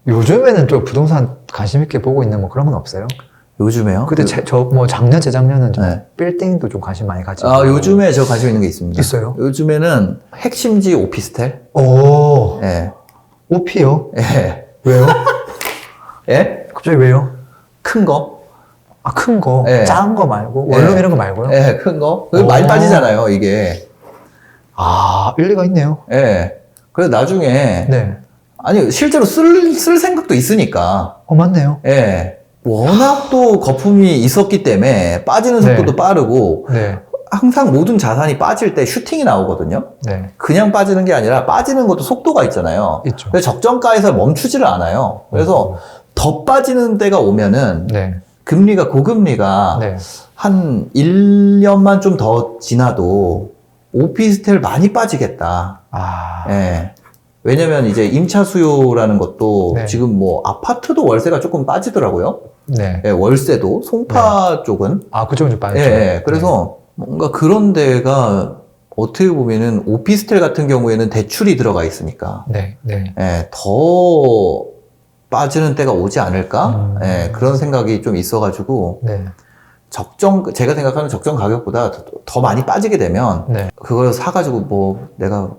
요즘에는 좀 부동산 관심 있게 보고 있는 뭐 그런 건 없어요? 요즘에요? 그때 뭐 작년, 재작년은 좀 네. 빌딩도 좀 관심 많이 가지고. 요즘에 저 관심 있는 게 있습니다. 있어요? 요즘에는 핵심지 오피스텔? 오, 예. 오피요? 예. 왜요? 예? 갑자기 왜요? 큰 거? 아, 큰 거? 예. 작은 거 말고? 원룸 예. 이런 거 말고요? 예, 큰 거? 그게 많이 오. 빠지잖아요, 이게. 아, 일리가 있네요. 예. 그래서 나중에, 네. 아니, 실제로 쓸 생각도 있으니까. 맞네요. 예. 워낙 또 거품이 있었기 때문에 빠지는 속도도 네. 빠르고, 네. 항상 모든 자산이 빠질 때 슈팅이 나오거든요. 네. 그냥 빠지는 게 아니라 빠지는 것도 속도가 있잖아요. 있죠. 그래서 적정가에서 멈추지를 않아요. 그래서 더 빠지는 때가 오면은 네. 금리가 고금리가 네. 한 1년만 좀 더 지나도 오피스텔 많이 빠지겠다. 아. 예. 왜냐면 이제 임차 수요라는 것도 네. 지금 뭐 아파트도 월세가 조금 빠지더라고요. 네. 예, 월세도 송파 쪽은 아, 그쪽은 좀 빠졌죠. 예, 예. 그래서 뭔가 그런 데가 어떻게 보면은 오피스텔 같은 경우에는 대출이 들어가 있으니까 네. 네. 예, 더 빠지는 때가 오지 않을까? 예, 그런 생각이 좀 있어가지고 네. 제가 생각하는 적정 가격보다 더 많이 빠지게 되면 네. 그걸 사가지고 뭐 내가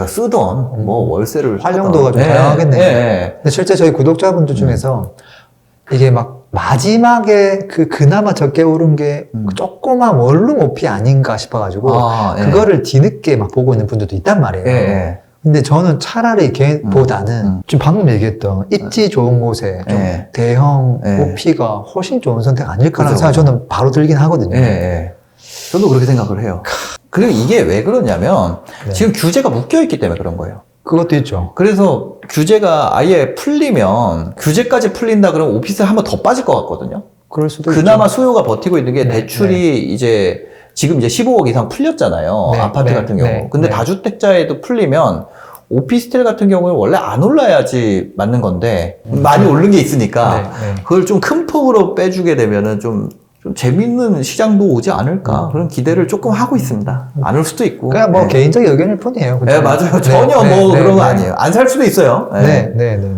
쓰던 뭐 월세를 활용도가 좀 사던. 다양하겠네요. 예, 예. 근데 실제 저희 구독자분들 중에서 이게 막 마지막에 그나마 적게 오른 게 조그만 원룸 오피 아닌가 싶어가지고 예. 그거를 뒤늦게 막 보고 있는 분들도 있단 말이에요. 예, 예. 근데 저는 차라리 걔보다는 지금 방금 얘기했던 입지 좋은 곳에 좀 예. 대형 예. 오피가 훨씬 좋은 선택 아닐까라는 그죠, 생각이 저는 바로 들긴 하거든요. 예, 예. 저도 그렇게 생각을 해요. 그리고 이게 왜 그러냐면 네. 지금 규제가 묶여있기 때문에 그런 거예요. 그것도 있죠. 그래서 규제가 아예 풀리면 규제까지 풀린다 그러면 오피스텔 한 번 더 빠질 것 같거든요. 그럴 수도 그나마 있죠. 수요가 버티고 있는 게 네, 대출이 이제 지금 이제 15억 이상 풀렸잖아요. 네, 아파트 네, 같은 경우. 네, 근데 네. 다주택자에도 풀리면 오피스텔 같은 경우는 원래 안 올라야지 맞는 건데 많이 오른 게 있으니까 네, 네. 그걸 좀 큰 폭으로 빼주게 되면은 좀 재밌는 시장도 오지 않을까 그런 기대를 조금 하고 있습니다. 안 올 수도 있고. 그냥 뭐 네. 개인적인 의견일 뿐이에요. 그죠? 네, 맞아요. 네, 전혀 네, 뭐 네, 그런 거 네. 아니에요. 안 살 수도 있어요. 네. 네, 네, 네.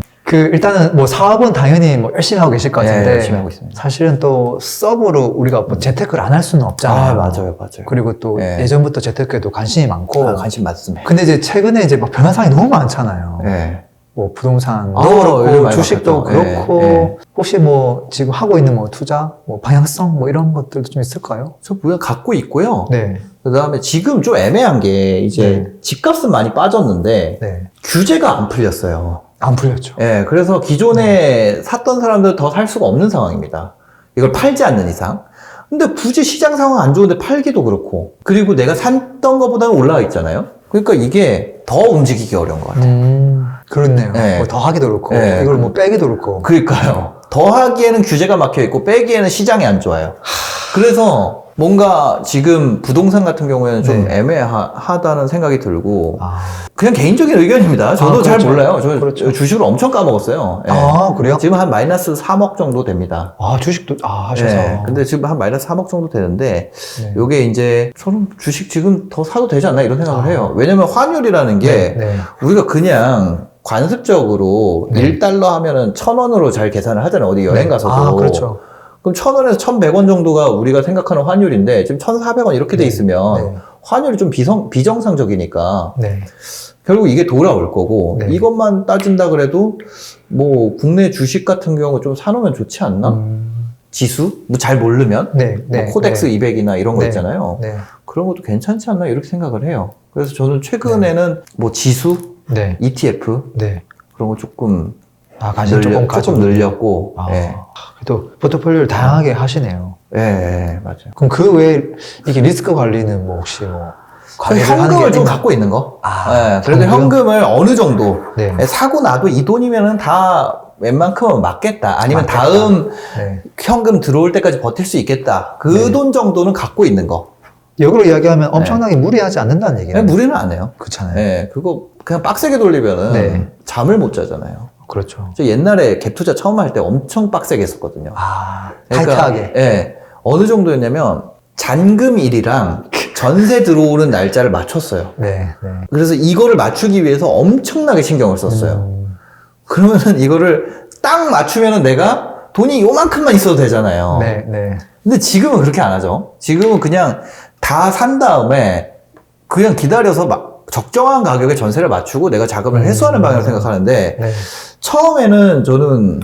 일단은 뭐 사업은 당연히 뭐 열심히 하고 계실 것 네, 같은데 열심히 하고 있습니다. 사실은 또 서브로 우리가 뭐 재테크를 안 할 수는 없잖아요. 맞아요. 그리고 또 네. 예전부터 재테크에도 관심이 많고. 관심 많습니다. 근데 이제 최근에 이제 막 변화상이 너무 많잖아요. 네. 뭐 부동산도 요즘 그렇고 많이 주식도 바뀌었죠. 그렇고 네. 혹시 뭐 지금 하고 있는 뭐 투자, 뭐 방향성 뭐 이런 것들도 좀 있을까요? 저 뭐야 갖고 있고요. 네, 그 다음에 지금 좀 애매한 게 이제 집값은 많이 빠졌는데 네. 규제가 안 풀렸어요. 안 풀렸죠. 예, 그래서 기존에 샀던 사람들 더 살 수가 없는 상황입니다. 이걸 팔지 않는 이상. 근데 굳이 시장 상황 안 좋은데 팔기도 그렇고. 그리고 내가 샀던 것보다는 올라가 있잖아요. 그러니까 이게 더 움직이기 어려운 것 같아요. 그렇네요. 네. 뭐 더하기도 그렇고 네. 이걸 뭐 빼기도 그렇고. 그러니까요. 더 하기에는 규제가 막혀 있고 빼기에는 시장이 안 좋아요. 그래서 뭔가 지금 부동산 같은 경우에는 좀 네. 애매하다는 생각이 들고 아, 그냥 개인적인 의견입니다. 저도 잘 그렇죠. 몰라요. 저 그렇죠. 주식을 엄청 까먹었어요. 예. 아, 그래요? 지금 한 마이너스 3억 정도 됩니다. 아 주식도 하셔서. 예. 근데 지금 한 마이너스 3억 정도 되는데 네. 요게 이제 저는 주식 지금 더 사도 되지 않나 이런 생각을 해요. 왜냐면 환율이라는 게 네, 네. 우리가 그냥 관습적으로 네. 1달러 하면은 1,000원으로 잘 계산을 하잖아요. 어디 여행 네. 가서도. 아, 그렇죠. 그럼 1,000원에서 1,100원 정도가 우리가 생각하는 환율인데 지금 1,400원 이렇게 돼 네. 있으면 네. 환율이 좀 비정상적이니까 네. 결국 이게 돌아올 거고 네. 이것만 따진다 그래도 뭐 국내 주식 같은 경우 좀 사놓으면 좋지 않나? 지수? 뭐 잘 모르면? 네, 네, 뭐 코덱스 네. 200이나 이런 거 네. 있잖아요. 네. 그런 것도 괜찮지 않나 이렇게 생각을 해요. 그래서 저는 최근에는 뭐 지수, 네. ETF 네. 그런 거 조금 관심 조금 가지고. 늘렸고 예. 또 포트폴리오를 다양하게 하시네요. 예, 맞아요. 그럼 그 외에 이게 리스크 관리는 뭐 혹시 뭐 관리를 하는 현금을 게 좀 있나? 갖고 있는 거. 아, 예, 그래도 현금? 현금을 어느 정도 네. 사고 나도 이 돈이면은 다 웬만큼은 맞겠다. 아니면 맞겠다. 다음 네. 현금 들어올 때까지 버틸 수 있겠다. 그 네. 돈 정도는 갖고 있는 거. 역으로 이야기하면 엄청나게 무리하지 않는다는 얘기네요. 무리는 안 해요. 그렇잖아요. 예, 그거 그냥 빡세게 돌리면은 네. 잠을 못 자잖아요. 그렇죠. 저 옛날에 갭 투자 처음 할 때 엄청 빡세게 했었거든요. 타이트하게. 예, 어느 정도였냐면 잔금일이랑 전세 들어오는 날짜를 맞췄어요. 네, 네. 그래서 이거를 맞추기 위해서 엄청나게 신경을 썼어요. 그러면은 이거를 딱 맞추면은 내가 돈이 요만큼만 있어도 되잖아요. 네, 네. 근데 지금은 그렇게 안 하죠. 지금은 그냥 다 산 다음에 그냥 기다려서 막 적정한 가격에 전세를 맞추고 내가 자금을 회수하는 방향을 생각하는데 네. 처음에는 저는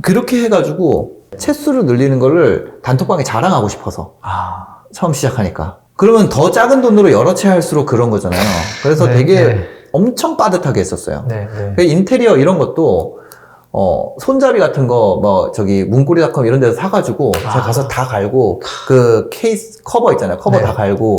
그렇게 해가지고 채수를 늘리는 거를 단톡방에 자랑하고 싶어서 아, 처음 시작하니까 그러면 더 작은 돈으로 여러 채 할수록 그런 거잖아요. 그래서 네, 되게 네. 엄청 빠듯하게 했었어요. 네, 네. 그 인테리어 이런 것도 손잡이 같은 거 뭐 저기 문고리닷컴 이런 데서 사가지고 제가 가서 다 갈고 그 케이스 커버 있잖아요. 커버 네. 다 갈고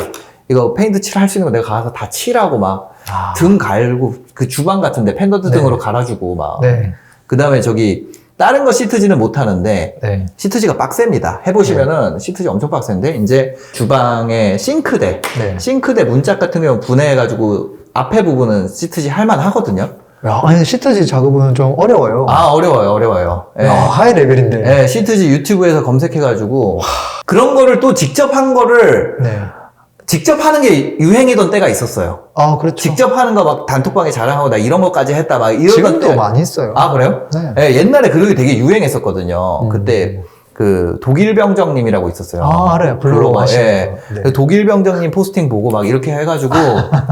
이거 페인트 칠 할 수 있는 거 내가 가서 다 칠하고 막 아, 등 갈고 그 주방 같은데 펜던트 네. 등으로 갈아주고 막 네, 그 다음에 저기 다른 거 시트지는 못 하는데 네. 시트지가 빡셉니다. 해보시면은 시트지 엄청 빡센데 이제 주방에 싱크대 네. 싱크대 문짝 같은 경우 분해해가지고 앞에 부분은 시트지 할만 하거든요. 야, 아니, 시트지 작업은 좀 어려워요. 아 어려워요. 예. 야, 하이 레벨인데. 예, 시트지 유튜브에서 검색해가지고 그런 거를 또 직접 한 거를 네. 직접 하는 게 유행이던 때가 있었어요. 아, 그렇죠. 직접 하는 거 막 단톡방에 자랑하고 나 이런 것까지 했다 막 이러던 지금도 때. 많이 있어요. 아 그래요? 네. 예, 옛날에 그런 게 되게 유행했었거든요. 그때 그 독일병정님이라고 있었어요. 아, 알아요. 블로그 하시는 예. 거. 네. 그 독일병정님 포스팅 보고 막 이렇게 해가지고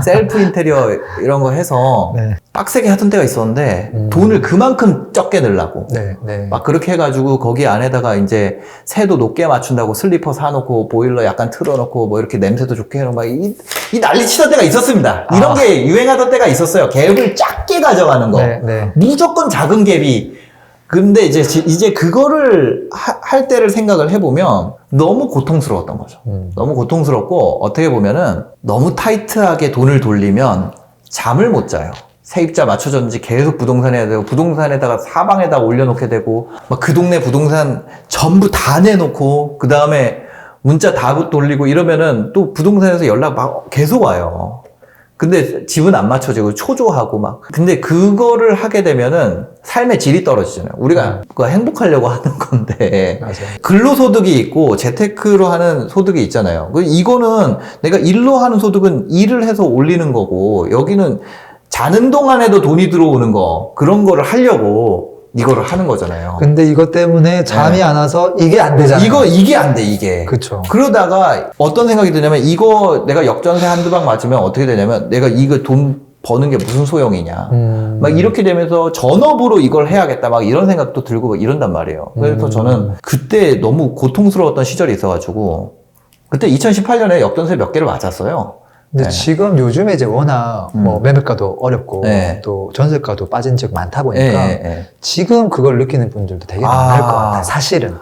셀프 인테리어 이런 거 해서 네. 빡세게 하던 때가 있었는데 돈을 그만큼 적게 넣으려고 네, 네. 막 그렇게 해가지고 거기 안에다가 이제 새도 높게 맞춘다고 슬리퍼 사놓고 보일러 약간 틀어놓고 뭐 이렇게 냄새도 좋게 해놓고 막 이 난리 치던 때가 있었습니다. 이런 게 유행하던 때가 있었어요. 갭을 작게 가져가는 거. 네, 네. 무조건 작은 갭이. 근데 이제 그거를 할 때를 생각을 해보면 너무 고통스러웠던 거죠. 너무 고통스럽고 어떻게 보면은 너무 타이트하게 돈을 돌리면 잠을 못 자요. 세입자 맞춰줬는지 계속 부동산 해야 되고 부동산에다가 사방에다 올려놓게 되고 막 그 동네 부동산 전부 다 내놓고 그 다음에 문자 다 돌리고 이러면은 또 부동산에서 연락 막 계속 와요. 근데 집은 안 맞춰지고 초조하고 막. 근데 그거를 하게 되면은 삶의 질이 떨어지잖아요. 우리가 그거 행복하려고 하는 건데. 맞아요. 근로소득이 있고 재테크로 하는 소득이 있잖아요. 이거는 내가 일로 하는 소득은 일을 해서 올리는 거고 여기는 자는 동안에도 돈이 들어오는 거 그런 거를 하려고 이거를 하는 거잖아요. 근데 이것 때문에 잠이 네. 안 와서 이게 안 되잖아요. 이게 안 돼, 이게. 그쵸. 그러다가 어떤 생각이 드냐면 이거 내가 역전세 한두 방 맞으면 어떻게 되냐면 내가 이거 돈 버는 게 무슨 소용이냐. 막 이렇게 되면서 전업으로 이걸 해야겠다. 막 이런 생각도 들고 막 이런단 말이에요. 그래서 저는 그때 너무 고통스러웠던 시절이 있어가지고 그때 2018년에 역전세 몇 개를 맞았어요. 근데 네. 지금 요즘에 이제 워낙 뭐 매매가도 어렵고 네. 또 전세가도 빠진 지역 많다 보니까 예. 지금 그걸 느끼는 분들도 되게 많을 것 같아요. 사실은.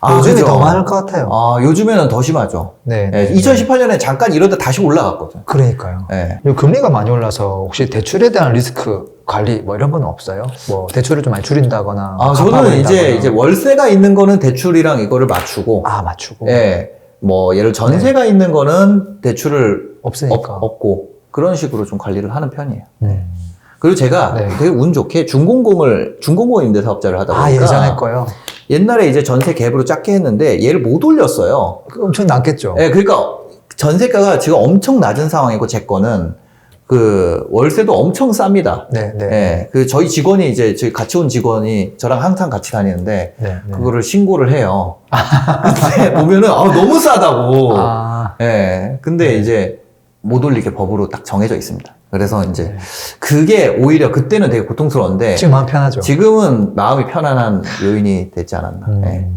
요즘이 그죠? 더 많을 것 같아요. 요즘에는 더 심하죠. 네. 예, 2018년에 잠깐 이러다 다시 올라갔거든. 그러니까요. 예. 그리고 금리가 많이 올라서 혹시 대출에 대한 리스크 관리 뭐 이런 건 없어요? 뭐 대출을 좀 많이 줄인다거나. 저는 갚아버린다거나. 이제 월세가 있는 거는 대출이랑 이거를 맞추고, 맞추고. 예, 뭐 예를 전세가 있는 거는 대출을 없으니까. 없고 그런 식으로 좀 관리를 하는 편이에요. 음. 그리고 제가 네. 되게 운 좋게 중공공 임대사업자를 하다 보니까 예전에 거요. 옛날에 이제 전세 갭으로 작게 했는데 얘를 못 올렸어요. 엄청 낮겠죠. 예, 그러니까 전세가가 지금 엄청 낮은 상황이고 제 거는 그 월세도 엄청 쌉니다. 네, 네. 예, 그 저희 직원이 이제 저희 같이 온 직원이 저랑 항상 같이 다니는데 네, 네. 그거를 신고를 해요. 근데 보면은 너무 싸다고. 예, 근데 이제 못 올리게 법으로 딱 정해져 있습니다. 그래서 이제 그게 오히려 그때는 되게 고통스러웠는데 지금 마음 편하죠. 지금은 마음이 편안한 요인이 되지 않았나. 예.